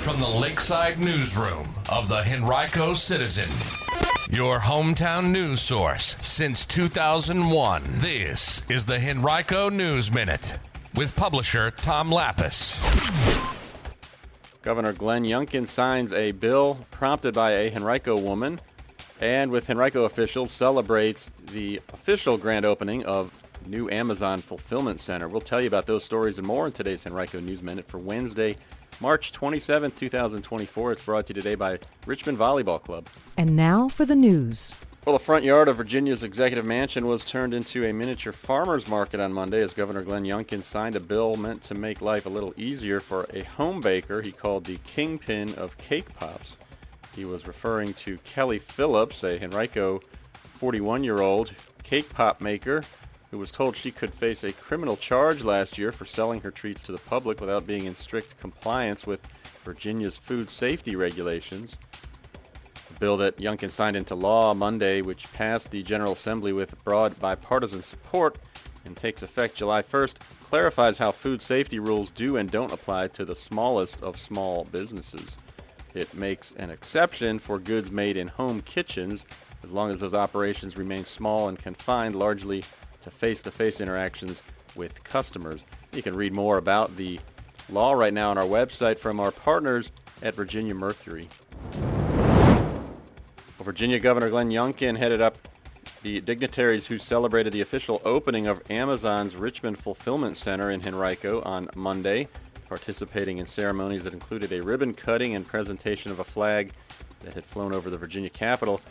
from the Lakeside Newsroom of the Henrico Citizen, your hometown news source since 2001. This is the Henrico News Minute with publisher Tom Lapis. Governor Glenn Youngkin signs a bill prompted by a Henrico woman, and with Henrico officials celebrates the official grand opening of new Amazon fulfillment center. We'll tell you about those stories and more in today's Henrico News Minute for Wednesday, March 27, 2024. It's brought to you today by Richmond Volleyball Club. And now for the news. Well, the front yard of Virginia's executive mansion was turned into a miniature farmer's market on Monday as Governor Glenn Youngkin signed a bill meant to make life a little easier for a home baker he called the kingpin of cake pops. He was referring to Kelly Phillips, a Henrico 41-year-old cake pop maker who was told she could face a criminal charge last year for selling her treats to the public without being in strict compliance with Virginia's food safety regulations. The bill that Youngkin signed into law Monday, which passed the General Assembly with broad bipartisan support and takes effect July 1st, clarifies how food safety rules do and don't apply to the smallest of small businesses. It makes an exception for goods made in home kitchens as long as those operations remain small and confined largely to face-to-face interactions with customers. You can read more about the law right now on our website from our partners at Virginia Mercury. Virginia Governor Glenn Youngkin headed up the dignitaries who celebrated the official opening of Amazon's Richmond Fulfillment Center in Henrico on Monday, participating in ceremonies that included a ribbon cutting and presentation of a flag that had flown over the Virginia Capitol.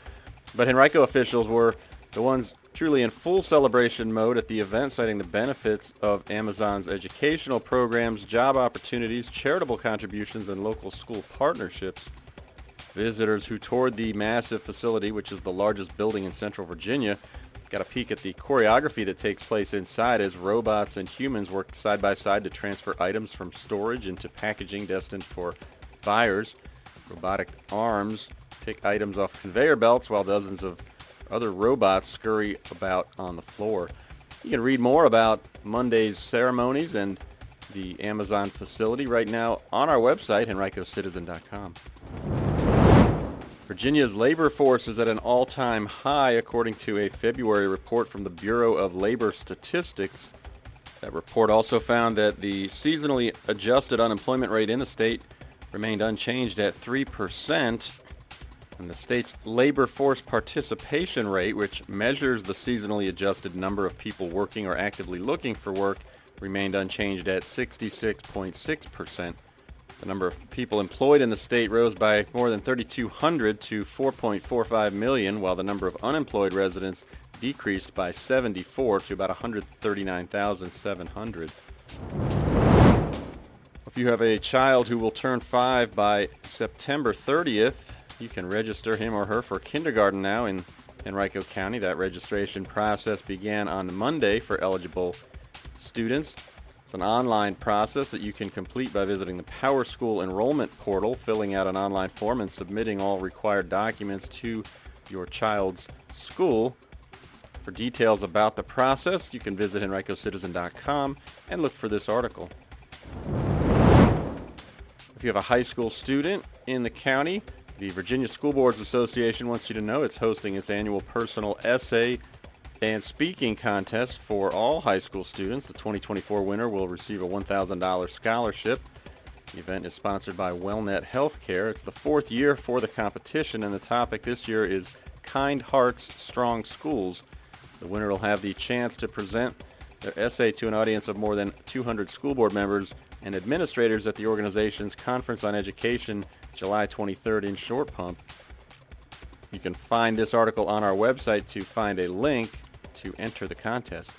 But Henrico officials were the ones truly in full celebration mode at the event, citing the benefits of Amazon's educational programs, job opportunities, charitable contributions, and local school partnerships. Visitors who toured the massive facility, which is the largest building in Central Virginia, got a peek at the choreography that takes place inside as robots and humans work side by side to transfer items from storage into packaging destined for buyers. Robotic arms pick items off conveyor belts while dozens of other robots scurry about on the floor. You can read more about Monday's ceremonies and the Amazon facility right now on our website, henricocitizen.com. Virginia's labor force is at an all-time high, according to a February report from the Bureau of Labor Statistics. That report also found that the seasonally adjusted unemployment rate in the state remained unchanged at 3%, and the state's labor force participation rate, which measures the seasonally adjusted number of people working or actively looking for work, remained unchanged at 66.6%. The number of people employed in the state rose by more than 3,200 to 4.45 million, while the number of unemployed residents decreased by 74 to about 139,700. If you have a child who will turn 5 by September 30th, you can register him or her for kindergarten now in Henrico County. That registration process began on Monday for eligible students. It's an online process that you can complete by visiting the Power School enrollment portal, filling out an online form, and submitting all required documents to your child's school. For details about the process, you can visit henricocitizen.com and look for this article. If you have a high school student in the county, the Virginia School Boards Association wants you to know it's hosting its annual personal essay and speaking contest for all high school students. The 2024 winner will receive a $1,000 scholarship. The event is sponsored by WellNet Healthcare. It's the fourth year for the competition, and the topic this year is Kind Hearts, Strong Schools. The winner will have the chance to present their essay to an audience of more than 200 school board members and administrators at the organization's Conference on Education, July 23rd in Short Pump. You can find this article on our website to find a link to enter the contest.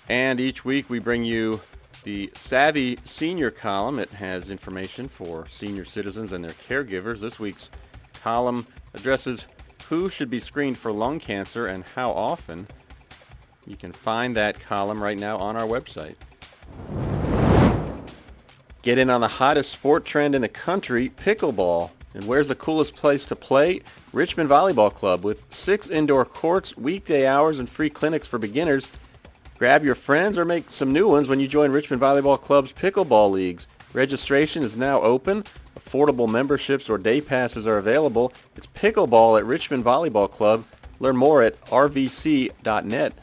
And each week we bring you the Savvy Senior column. It has information for senior citizens and their caregivers. This week's column addresses who should be screened for lung cancer and how often. You can find that column right now on our website. Get in on the hottest sport trend in the country, pickleball. And where's the coolest place to play? Richmond Volleyball Club, with 6 indoor courts, weekday hours, and free clinics for beginners. Grab your friends or make some new ones when you join Richmond Volleyball Club's pickleball leagues. Registration is now open. Affordable memberships or day passes are available. It's pickleball at Richmond Volleyball Club. Learn more at rvc.net.